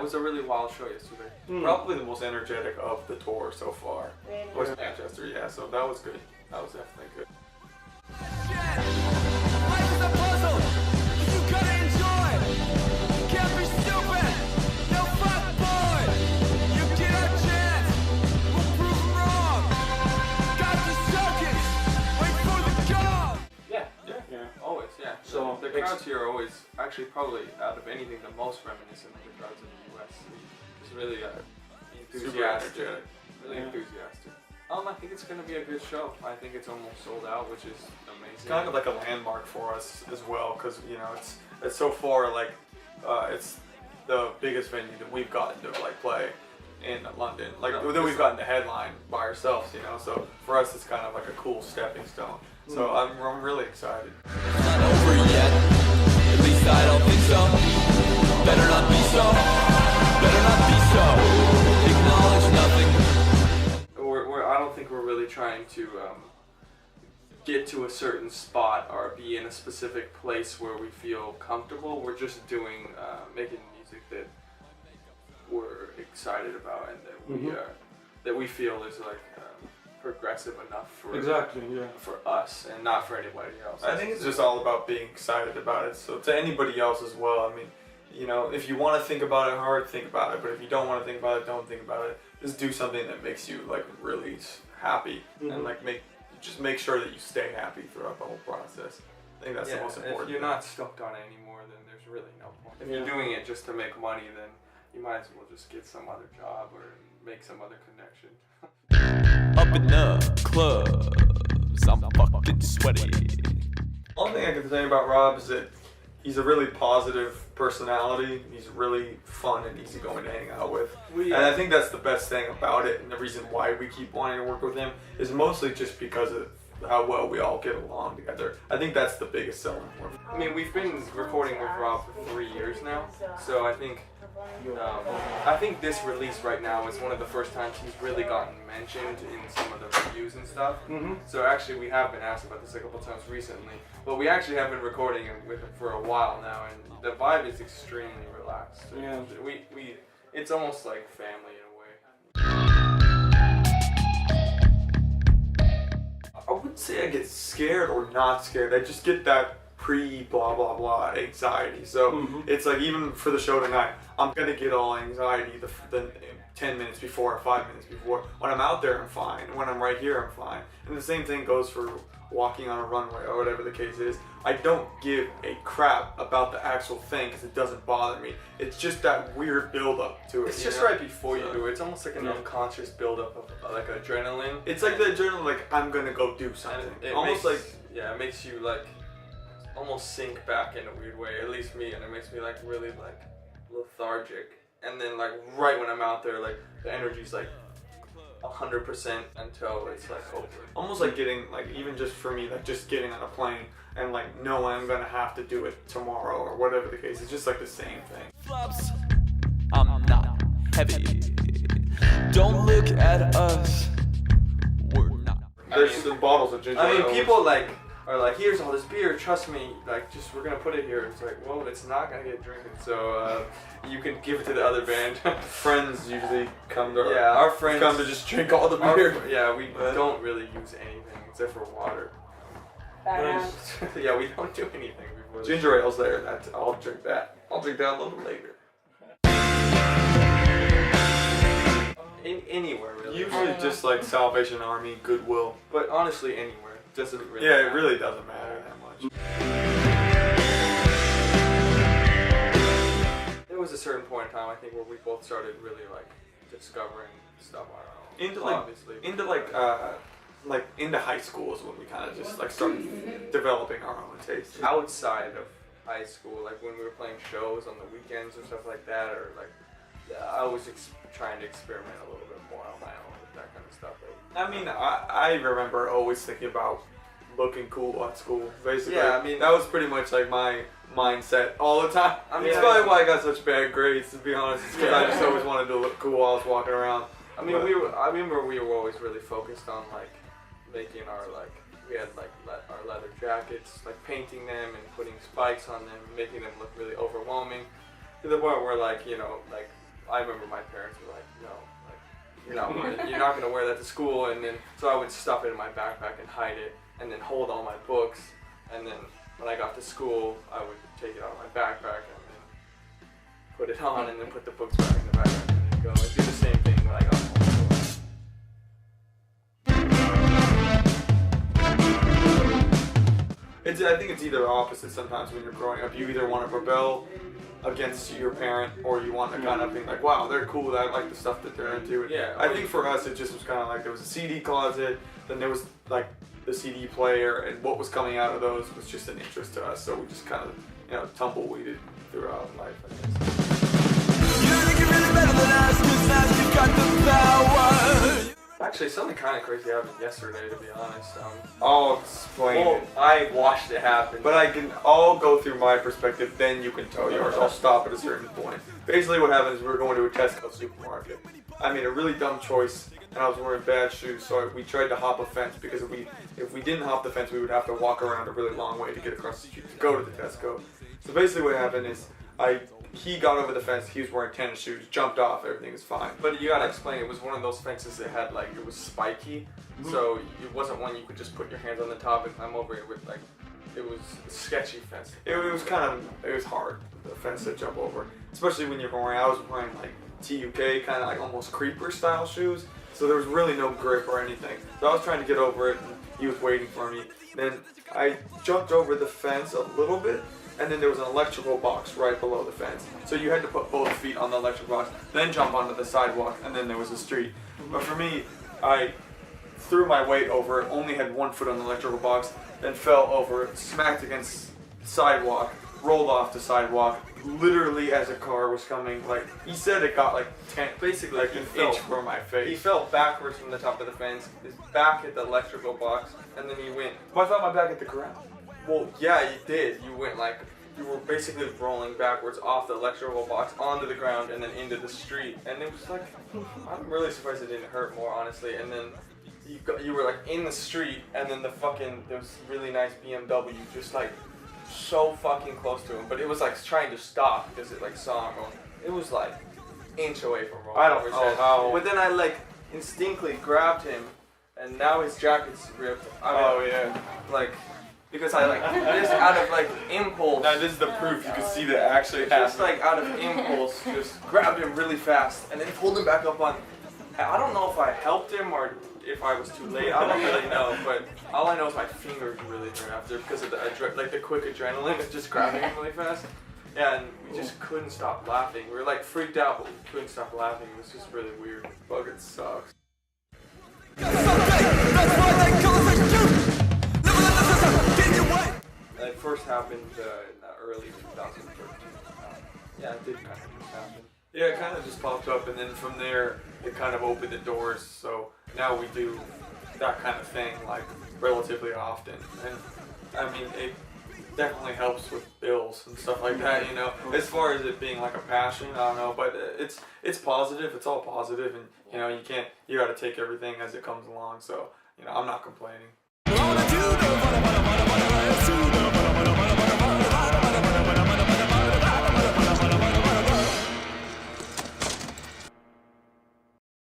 was a really wild show yesterday. Probably the most energetic of the tour so far. Really? Was Manchester, yeah. So that was good. That was definitely good. Life is a puzzle. You gotta enjoy. Can't be stupid. No fuck boy. You get a chance. We'll prove 'em wrong. Got the sockets. Wait for the call. Yeah. Always, yeah. So the crowds here are always, actually probably out of anything, the most reminiscent of the crowds in the US. It's really enthusiastic. Really enthusiastic. I think it's going to be a good show. I think it's almost sold out, which is amazing. It's kind of like a landmark for us as well, because you know it's so far like it's the biggest venue that we've gotten to like play in London. Like that we've gotten to headline by ourselves, you know. So for us, it's kind of like a cool stepping stone. So I'm really excited. Not over yet. At least I don't think so. Better not be so. Better not be so. Acknowledge nothing. I don't think we're really trying to get to a certain spot or be in a specific place where we feel comfortable. We're just doing, making music that we're excited about and that we feel is like progressive enough for for us and not for anybody else. I think it's just all about being excited about it. So to anybody else as well, I mean, you know, if you want to think about it hard, think about it. But if you don't want to think about it, don't think about it. Just do something that makes you like really happy and like just make sure that you stay happy throughout the whole process. I think that's the most important. If you're not stoked on it anymore, then there's really no point. If you're doing it just to make money, then you might as well just get some other job or make some other connection. Up in the clubs, I'm fucking sweaty. One thing I can say about Rob is that he's a really positive personality. He's really fun and easygoing to hang out with. And I think that's the best thing about it, and the reason why we keep wanting to work with him is mostly just because of how well we all get along together. I think that's the biggest selling point. I mean, we've been recording with Rob for 3 years now, so I think this release right now is one of the first times he's really gotten mentioned in some of the reviews and stuff. So actually we have been asked about this a couple times recently, but we actually have been recording with him for a while now, and the vibe is extremely relaxed. Yeah. It's almost like family in a way. I wouldn't say I get scared or not scared. I just get that pre-blah blah blah anxiety. So it's like even for the show tonight, I'm gonna get all anxiety the 10 minutes before or 5 minutes before. When I'm out there, I'm fine. When I'm right here, I'm fine. And the same thing goes for walking on a runway or whatever the case is. I don't give a crap about the actual thing because it doesn't bother me. It's just that weird build-up to it. It's just right before you do it. It's almost like an unconscious build-up of like adrenaline. It's like the adrenaline, like I'm gonna go do something. It almost it makes you like almost sink back in a weird way. At least me, and it makes me like really like lethargic. And then like right when I'm out there, like the energy's like 100% until it's like over. Almost like getting like, even just for me, like just getting on a plane and like knowing I'm gonna have to do it tomorrow or whatever the case. It's just like the same thing. Flops, I'm not heavy. Don't look at us. We're not. There's some bottles of ginger ale. I mean, people like are like, here's all this beer, trust me, like just we're gonna put it here. It's like, well, it's not gonna get drinking, so you can give it to the other band. Friends usually come to our friends come to just drink all the beer. We don't really use anything except for water. Yeah, we don't do anything before. Ginger ale's there. I'll drink that. I'll drink that a little later. Anywhere really. Usually just like Salvation Army, Goodwill. But honestly, anywhere. Doesn't really it really doesn't matter that much. There was a certain point in time, I think, where we both started really like discovering stuff on our own. Into high school is when we kind of just like started developing our own taste. Outside of high school, like when we were playing shows on the weekends or stuff like that, or like I was trying to experiment a little bit more on my own with that kind of stuff. I mean, I remember always thinking about looking cool at school, basically. Yeah, I mean, that was pretty much like my mindset all the time. I mean, it's probably why I got such bad grades, to be honest. It's because I just always wanted to look cool while I was walking around. I mean, I remember we were always really focused on like making we had like our leather jackets, like painting them and putting spikes on them, making them look really overwhelming, to the point where like, you know, like I remember my parents were like, no, like you're not gonna wear that to school, and then so I would stuff it in my backpack and hide it, and then hold all my books, and then when I got to school, I would take it out of my backpack and then put it on, and then put the books back in the backpack, and then go. It'd do the same thing when I got home. I think it's either opposite sometimes when you're growing up. You either want to rebel against your parent, or you want to kind of be like, wow, they're cool, I like the stuff that they're into. Yeah. I think for us, it just was kind of like there was a CD closet, then there was like the CD player, and what was coming out of those was just an interest to us. So we just kind of, tumbleweeded throughout life, I guess. You think you're really better than us, 'cause now you've got the power. Actually, something kind of crazy happened yesterday, to be honest. I'll explain Well, it. I watched it happen. But I'll go through my perspective, then you can tell yours. I'll stop at a certain point. Basically what happened is we were going to a Tesco supermarket. I made a really dumb choice, and I was wearing bad shoes, so we tried to hop a fence, because if we didn't hop the fence, we would have to walk around a really long way to get across the street to go to the Tesco. So basically what happened is he got over the fence, he was wearing tennis shoes, jumped off, everything was fine. But you gotta explain, it was one of those fences that had it was spiky, so it wasn't one you could just put your hands on the top and climb over it with it was a sketchy fence. It was hard, the fence to jump over. Especially when you're wearing, I was wearing TUK, kind of almost creeper style shoes, so there was really no grip or anything. So I was trying to get over it, and he was waiting for me. Then I jumped over the fence a little bit, and then there was an electrical box right below the fence. So you had to put both feet on the electrical box, then jump onto the sidewalk, and then there was a street. But for me, I threw my weight over it, only had one foot on the electrical box, then fell over it, smacked against the sidewalk, rolled off the sidewalk, literally as a car was coming. He said it got Basically, an inch from my face. He fell backwards from the top of the fence, his back hit the electrical box, and then he went. Well, I thought my back hit the ground. Well, yeah, you did. You went you were basically rolling backwards off the electrical box onto the ground and then into the street. And it was I'm really surprised it didn't hurt more, honestly. And then you were in the street, and then there was really nice BMW just so fucking close to him. But it was trying to stop because it saw him. It was inch away from rolling. I don't over his know head. how. But then I instinctively grabbed him, and now his jacket's ripped. Because I just out of impulse. Now this is the proof. You can see that actually Just happened. out of impulse, just grabbed him really fast and then pulled him back up on. I don't know if I helped him or if I was too late. I don't really know, but all I know is my fingers really hurt after because of the quick adrenaline of just grabbing him really fast. Yeah, and we just couldn't stop laughing. We were freaked out, but we couldn't stop laughing. It was just really weird. Fucking sucks. It first happened in early 2013. Yeah, it did kind of just happen. Yeah, it kind of just popped up, and then from there, it kind of opened the doors. So now we do that kind of thing relatively often, and I mean it definitely helps with bills and stuff like that. As far as it being a passion, I don't know, but it's positive. It's all positive, and you got to take everything as it comes along. So I'm not complaining.